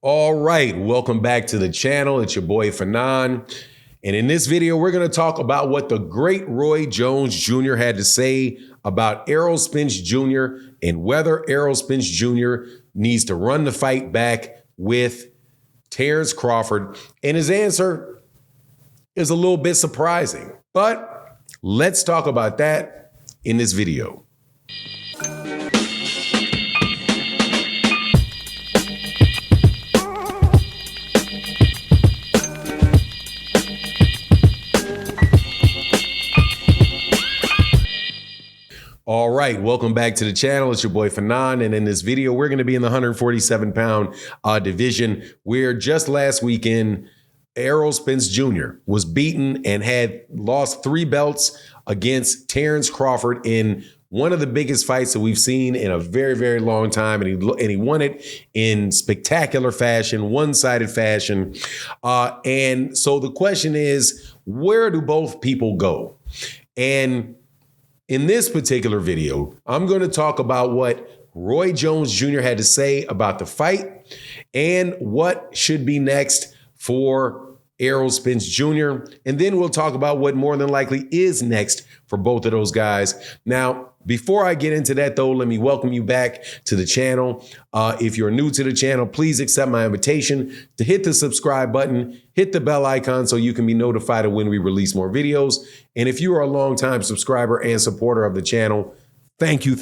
All right, welcome back to the channel. It's your boy Fanon. And in this video, we're going to talk about what the great Roy Jones Jr. had to say about Errol Spence Jr. and whether Errol Spence Jr. needs to run the fight back with Terence Crawford. And his answer is a little bit surprising, but let's talk about that in this video. All right, welcome back to the channel. It's your boy Fanon, and in this video, we're going to be in the 147-pound division, where just last weekend, Errol Spence Jr. was beaten and had lost 3 belts against Terence Crawford in one of the biggest fights that we've seen in a very, very long time, and he won it in spectacular fashion, one-sided fashion. And so the question is, where do both people go? And in this particular video, I'm going to talk about what Roy Jones Jr. had to say about the fight and what should be next for Errol Spence Jr. And then we'll talk about what more than likely is next for both of those guys. Now, before I get into that, though, let me welcome you back to the channel. If you're new to the channel, please accept my invitation to hit the subscribe button, hit the bell icon so you can be notified of when we release more videos. And if you are a longtime subscriber and supporter of the channel, thank you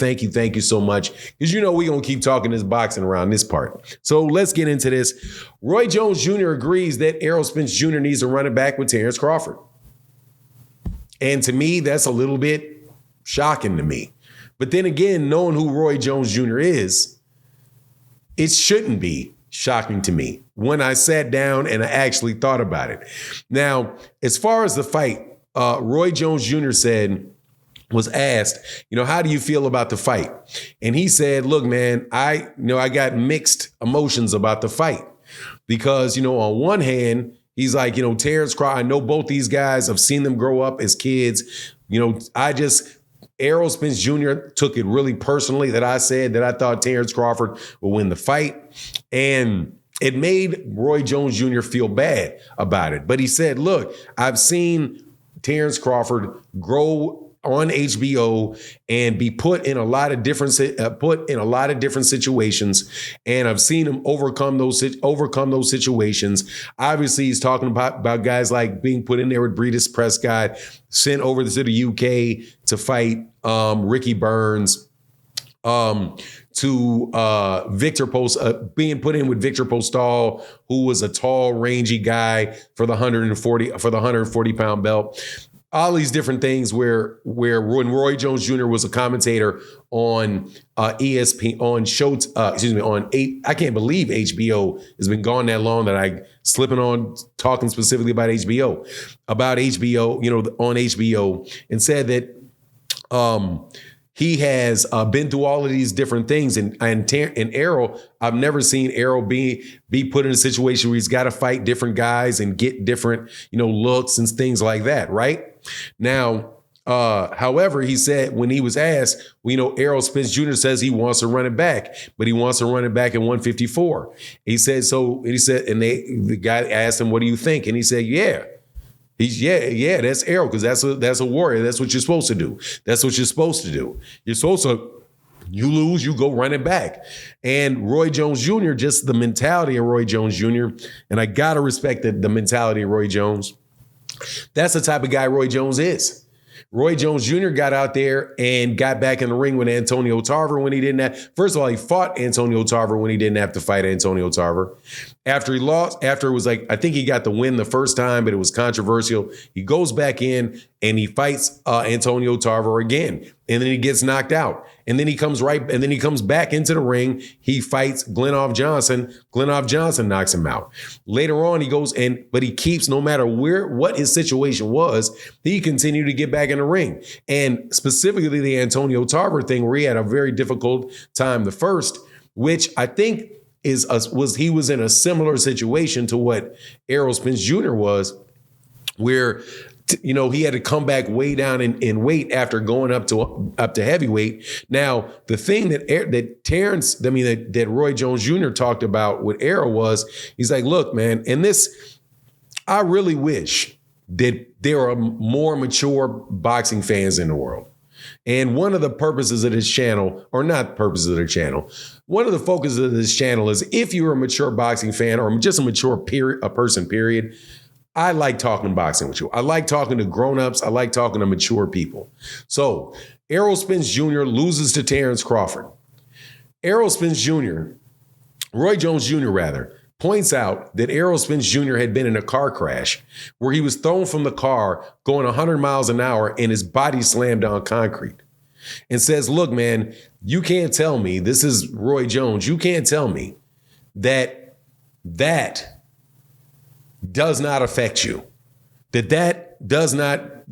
so much. Because you know we're going to keep talking this boxing around this part. So let's get into this. Roy Jones Jr. agrees that Errol Spence Jr. needs to run it back with Terence Crawford. And to me, that's a little bit shocking to me. But then again, knowing who Roy Jones Jr. is, it shouldn't be shocking to me when I sat down and I actually thought about it. Now, as far as the fight, Roy Jones Jr. was asked, how do you feel about the fight? And he said, look, man, I got mixed emotions about the fight because, on one hand, he's like, Terence Crawford, I know both these guys. I've seen them grow up as kids. Errol Spence Jr. took it really personally that I said that I thought Terence Crawford would win the fight. And it made Roy Jones Jr. feel bad about it. But he said, look, I've seen Terence Crawford grow on HBO and be put in a lot of different situations, and I've seen him overcome those situations. Obviously, he's talking about guys like being put in there with Breidis Prescott, sent over to the UK to fight Ricky Burns, to Victor Post, being put in with Victor Postal, who was a tall, rangy guy for the 140-pound belt. All these different things where when Roy Jones Jr. was a commentator on ESPN, on 8, I can't believe HBO has been gone that long that I slipping on talking specifically about HBO, on HBO, and said that he has been through all of these different things. And Errol, I've never seen Errol be put in a situation where he's got to fight different guys and get different, looks and things like that, right? Now, however, he said when he was asked, Errol Spence Jr. says he wants to run it back, but he wants to run it back at 154. He said, and the guy asked him, what do you think? And he said, yeah. Yeah, that's Errol, because that's a warrior. That's what you're supposed to do. That's what you're supposed to do. You're supposed to, you lose, you go run it back. And Roy Jones Jr., just the mentality of Roy Jones Jr., and I got to respect the mentality of Roy Jones. That's the type of guy Roy Jones is. Roy Jones Jr. got out there and got back in the ring with Antonio Tarver when he didn't have. First of all, he fought Antonio Tarver when he didn't have to fight Antonio Tarver. After he lost, after it was like, I think he got the win the first time, but it was controversial. He goes back in and he fights Antonio Tarver again. And then he gets knocked out. And then he comes back into the ring. He fights Glenoff Johnson. Glenoff Johnson knocks him out. Later on, he goes but he keeps, no matter what his situation was, he continued to get back in the ring. And specifically the Antonio Tarver thing, where he had a very difficult time the first, which I think he was in a similar situation to what Errol Spence Jr. was, where he had to come back way down in weight after going up to heavyweight. Now, the thing that Terrence, I mean, that Roy Jones Jr. talked about with Errol was, he's like, look, man, and this, I really wish that there are more mature boxing fans in the world. And one of the purposes of this channel, or not purposes of the channel, one of the focuses of this channel is if you're a mature boxing fan or just a mature person, period, I like talking boxing with you. I like talking to grown-ups. I like talking to mature people. So Errol Spence Jr. loses to Terence Crawford. Errol Spence Jr., Roy Jones Jr. rather, points out that Errol Spence Jr. had been in a car crash where he was thrown from the car going 100 miles an hour and his body slammed on concrete, and says, look, man, you can't tell me, this is Roy Jones, you can't tell me that does not affect you, that does not,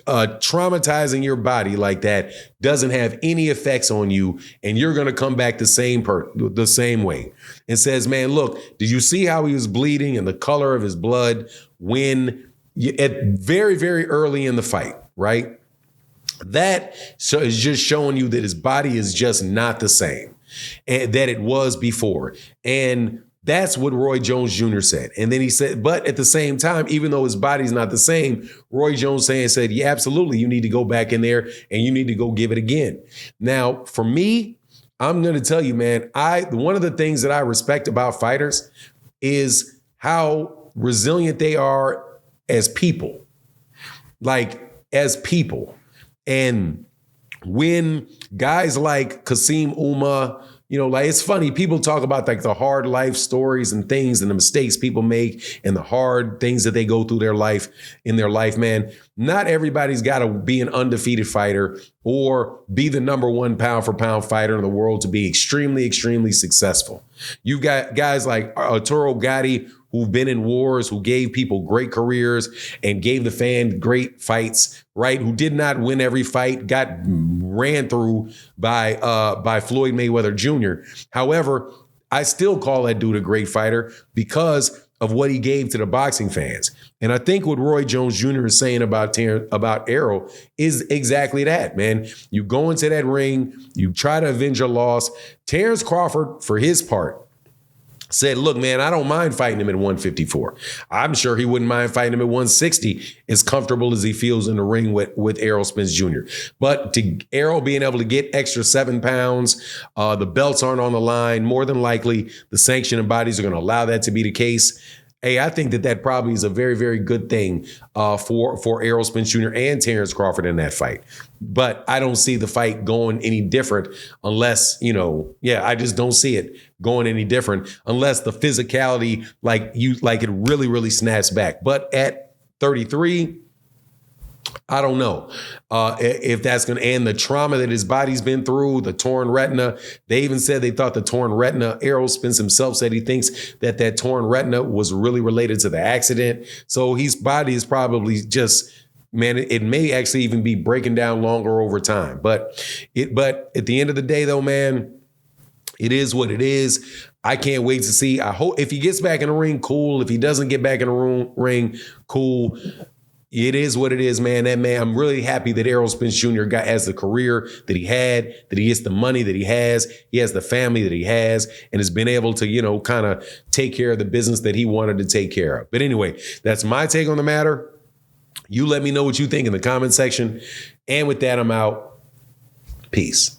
traumatizing your body like that doesn't have any effects on you, and you're going to come back the same way. And says, man, look, did you see how he was bleeding and the color of his blood at very, very early in the fight, right? That is just showing you that his body is just not the same and that it was before. And that's what Roy Jones Jr. said. And then he said, but at the same time, even though his body's not the same, Roy Jones said, yeah, absolutely, you need to go back in there and you need to go give it again. Now, for me, I'm going to tell you, man, one of the things that I respect about fighters is how resilient they are as people. And when guys like Kasim Uma, it's funny, people talk about like the hard life stories and things and the mistakes people make and the hard things that they go through in their life, man. Not everybody's got to be an undefeated fighter or be the #1 pound for pound fighter in the world to be extremely, extremely successful. You've got guys like Arturo Gatti, who've been in wars, who gave people great careers and gave the fan great fights, right? Who did not win every fight, got ran through by Floyd Mayweather Jr. However, I still call that dude a great fighter because of what he gave to the boxing fans. And I think what Roy Jones Jr. is saying about Errol is exactly that, man. You go into that ring, you try to avenge a loss. Terence Crawford, for his part, said, look, man, I don't mind fighting him at 154. I'm sure he wouldn't mind fighting him at 160, as comfortable as he feels in the ring with Errol Spence Jr. But to Errol being able to get extra 7 pounds, the belts aren't on the line. More than likely, the sanctioning bodies are going to allow that to be the case. Hey, I think that probably is a very, very good thing for Errol Spence Jr. and Terence Crawford in that fight. But I don't see the fight going any different unless, I just don't see it going any different unless the physicality, it really, really snaps back. But at 33, I don't know if that's going to end the trauma that his body's been through, the torn retina. They even said they thought the torn retina, Errol Spence himself said he thinks that torn retina was really related to the accident. So his body is probably just, man, it may actually even be breaking down longer over time. But at the end of the day, though, man, it is what it is. I can't wait to see. I hope if he gets back in the ring, cool. If he doesn't get back in the ring, cool. It is what it is, man. I'm really happy that Errol Spence Jr. has the career that he had, that he gets the money that he has the family that he has, and has been able to, kind of take care of the business that he wanted to take care of. But anyway, that's my take on the matter. You let me know what you think in the comment section. And with that, I'm out. Peace.